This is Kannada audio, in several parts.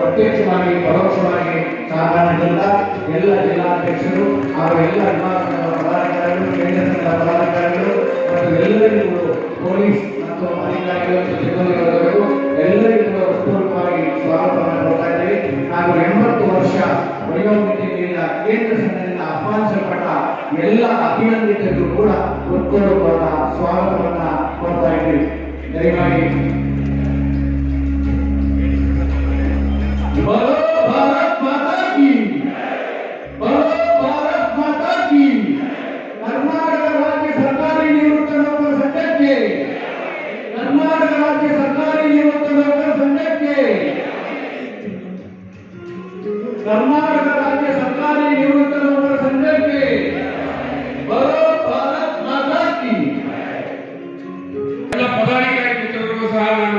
ಪ್ರತ್ಯಕ್ಷವಾಗಿ ಪರೋಕ್ಷವಾಗಿ ಸಹಕಾರ ನೀಡಿದ ಎಲ್ಲ ಜಿಲ್ಲಾಧ್ಯಕ್ಷರು ಹಾಗೂ ಎಲ್ಲ ವಿಭಾಗದ ಪದಾಧಿಕಾರಿಗಳು, ಕೇಂದ್ರ ಸಂಘದ ಪದಾಧಿಕಾರಿಗಳು ಮತ್ತು ಎಲ್ಲರಿಗೂ ಪೊಲೀಸ್ ಮತ್ತು ಅಧಿಕಾರಿಗಳು ಸಿಬ್ಬಂದಿಗಳು ಎಲ್ಲರಿಗೂ ಹೃತ್ಪೂರ್ವಕವಾಗಿ ಸ್ವಾಗತವನ್ನು ಕೊಡ್ತಾ ಇದ್ದೇವೆ. ಹಾಗೂ 80 ವರ್ಷ ವಯೋಮಿತಿಯ ಕೇಂದ್ರ ಸಂಘದಿಂದ ಆಹ್ವಾನಿಸಲ್ಪಟ್ಟ ಎಲ್ಲ ಅಭಿನಂದಿತರಿಗೂ ಕೂಡ ಹೃತ್ಪೂರ್ವಕವಾದ ಸ್ವಾಗತವನ್ನ ಕೊಡ್ತಾ ಇದ್ದೀವಿ. ದಯಮಾಡಿ बोलो भारत माता की, बोलो भारत माता की। कर्नाटक राज्य सरकारी निवृत्त नौकर संघಕ್ಕೆ, कर्नाटक राज्य सरकारी निवृत्त नौकर संघಕ್ಕೆ, कर्नाटक राज्य सरकारी निवृत्त नौकर संघಕ್ಕೆ, बोलो भारत माता की। ಎಲ್ಲ ಪದಾಧಿಕಾರಿ ಮಿತ್ರರಿಗೂ ಸಹ ನಾನು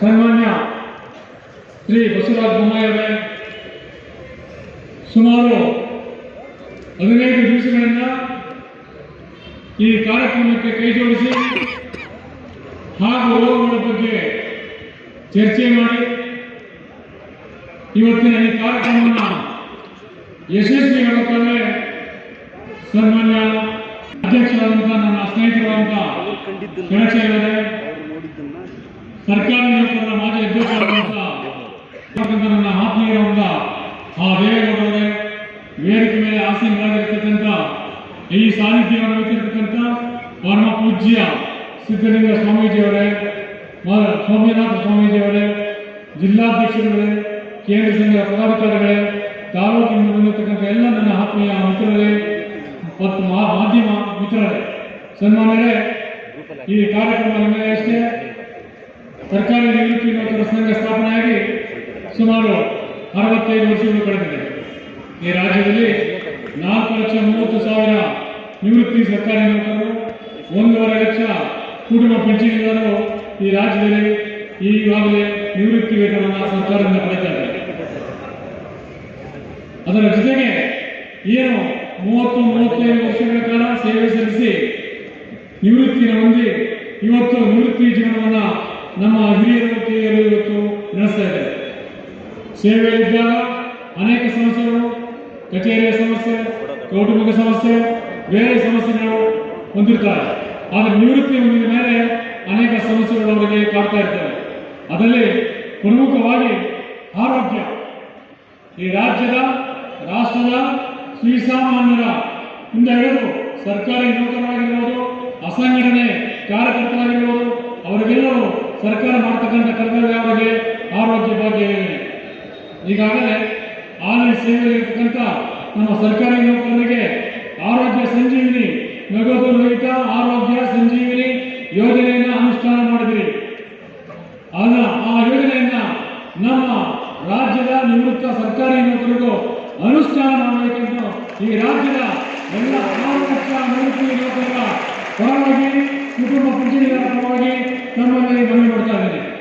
ಸನ್ಮಾನ್ಯ ಶ್ರೀ ಬಸವರಾಜ ಬೊಮ್ಮಾಯಿ ಅವರೇ, ಸುಮಾರು 15 ದಿವಸಗಳಿಂದ ಈ ಕಾರ್ಯಕ್ರಮಕ್ಕೆ ಕೈಜೋಡಿಸಿ ಹಾಗೂ ರೋಗಗಳ ಬಗ್ಗೆ ಚರ್ಚೆ ಮಾಡಿ ಇವತ್ತಿನ ಈ ಕಾರ್ಯಕ್ರಮವನ್ನು ಯಶಸ್ವಿಯಾಗುತ್ತವೆ. ಸನ್ಮಾನ್ಯ ಅಧ್ಯಕ್ಷರಾದಂತಹ ನನ್ನ ಸ್ನೇಹಿತರಾದಂತಹ ಗಣೇಶಯವರೇ, ಸರ್ಕಾರಿ ನೌಕರರ ಮಾಜಿ ಅಧ್ಯಕ್ಷರಾದಂತಹ ನನ್ನ ಆತ್ಮೀಯರಾದ ಆ ದೇವೇಗೌಡರವರೇ, ವೇದಿಕೆ ಮೇಲೆ ಆಸೀನರಾಗಿರ್ತಕ್ಕಂಥ ಈ ಸಾನ್ನಿಧ್ಯವನ್ನು ವಹಿಸಿರ್ತಕ್ಕಂಥ ಪರಮ ಪೂಜ್ಯ ಸಿದ್ಧಲಿಂಗ ಸ್ವಾಮೀಜಿಯವರೇ, ಸೌಮ್ಯನಾಥ ಸ್ವಾಮೀಜಿಯವರೇ, ಜಿಲ್ಲಾಧ್ಯಕ್ಷರುಗಳೇ, ಕೇಂದ್ರ ಸಂಘದ ಪದಾಧಿಕಾರಿಗಳೇ, ತಾಲೂಕಿನಿಂದ ಬಂದಿರತಕ್ಕಂಥ ಎಲ್ಲ ನನ್ನ ಆತ್ಮೀಯ ಮಿತ್ರರೇ ಮತ್ತು ಮಾಧ್ಯಮ ಮಿತ್ರರೇ, ಸನ್ಮಾನ್ಯರೇ, ಈ ಕಾರ್ಯಕ್ರಮ ಅಷ್ಟೇ ಸರ್ಕಾರಿ ನಿವೃತ್ತಿ ನೌಕರರ ಸಂಘ ಸ್ಥಾಪನೆಯಾಗಿ ಸುಮಾರು 65 ವರ್ಷಗಳು ಕಳೆದಿದೆ. ಈ ರಾಜ್ಯದಲ್ಲಿ 4,30,000 ನಿವೃತ್ತಿ ಸರ್ಕಾರಿ ನೌಕರರು, 1.5 ಲಕ್ಷ ಕುಟುಂಬ ಪಿಂಚಣಿದಾರರು ಈ ರಾಜ್ಯದಲ್ಲಿ ಈಗಾಗಲೇ ನಿವೃತ್ತಿ ವೇತನವನ್ನು ಸರ್ಕಾರದಿಂದ ಪಡೆದಿದ್ದಾರೆ. ಅದರ ಜೊತೆಗೆ ಏನು 30-35 ವರ್ಷಗಳ ಕಾಲ ಸೇವೆ ಸಲ್ಲಿಸಿ ನಿವೃತ್ತಿಯನ್ನು ಹೊಂದಿ ಇವತ್ತು ನಿವೃತ್ತಿ ಜೀವನವನ್ನು ನಮ್ಮ ಹಿರಿಯರು ಇವತ್ತು ನಡೆಸ್ತಾ ಇದ್ದಾರೆ. ಸೇವೆಯಲ್ಲಿದ್ದಾಗ ಅನೇಕ ಸಮಸ್ಯೆಗಳು, ಕಚೇರಿಯ ಸಮಸ್ಯೆ, ಕೌಟುಂಬಿಕ ಸಮಸ್ಯೆ, ಬೇರೆ ಸಮಸ್ಯೆಗಳು ಹೊಂದಿರ್ತಾರೆ. ಆದರೆ ನಿವೃತ್ತಿ ಹೊಂದಿದ ಮೇಲೆ ಅನೇಕ ಸಮಸ್ಯೆಗಳು ಅವರಿಗೆ ಕಾಡ್ತಾ ಇರ್ತವೆ. ಅದರಲ್ಲಿ ಪ್ರಮುಖವಾಗಿ ಆರೋಗ್ಯ. ಈ ರಾಜ್ಯದ, ರಾಷ್ಟ್ರದ ಶ್ರೀಸಾಮಾನ್ಯರ ಇಂದ ಹಿಡಿದು ಸರ್ಕಾರಿ ನೌಕರರಾಗಿರ್ಬೋದು, ಅಸಂಘಟನೆ ಕಾರ್ಯಕರ್ತರಾಗಿರ್ಬೋದು, ಅವರಿಗೆಲ್ಲರೂ ಸರ್ಕಾರ ಮಾಡತಕ್ಕಂಥ ಕರ್ತವ್ಯ ಅವರಿಗೆ ಆರೋಗ್ಯ ಭಾಗ್ಯ ಯೋಜನೆ. ಈಗಾಗಲೇ ಹಾಲಿ ಸೇವೆಯಲ್ಲಿರ್ತಕ್ಕಂಥ ನಮ್ಮ ಸರ್ಕಾರಿ ನೌಕರರಿಗೆ ಆರೋಗ್ಯ ಸಂಜೀವಿನಿ, ನಗದು ರಹಿತ ಆರೋಗ್ಯ ಸಂಜೀವಿನಿ ಯೋಜನೆಯನ್ನು ಅನುಷ್ಠಾನ ಮಾಡಿದಿರಿ. ಆ ಯೋಜನೆಯನ್ನ ನಮ್ಮ ರಾಜ್ಯದ ನಿವೃತ್ತ ಸರ್ಕಾರಿ ನೌಕರರಿಗೂ ಅನುಷ್ಠಾನ ಮಾಡಬೇಕೆಂದು ಈ ರಾಜ್ಯದ ಎಲ್ಲ 6 ಲಕ್ಷ ನಿವೃತ್ತಿ ನೌಕರರ ಪರವಾಗಿ, ಕುಟುಂಬ ಪಿಂಚಣಿದಾರರ ಪರವಾಗಿ ತಮ್ಮಲ್ಲಿ ಮನವಿ ಮಾಡ್ತಾ ಇದ್ದೇನೆ.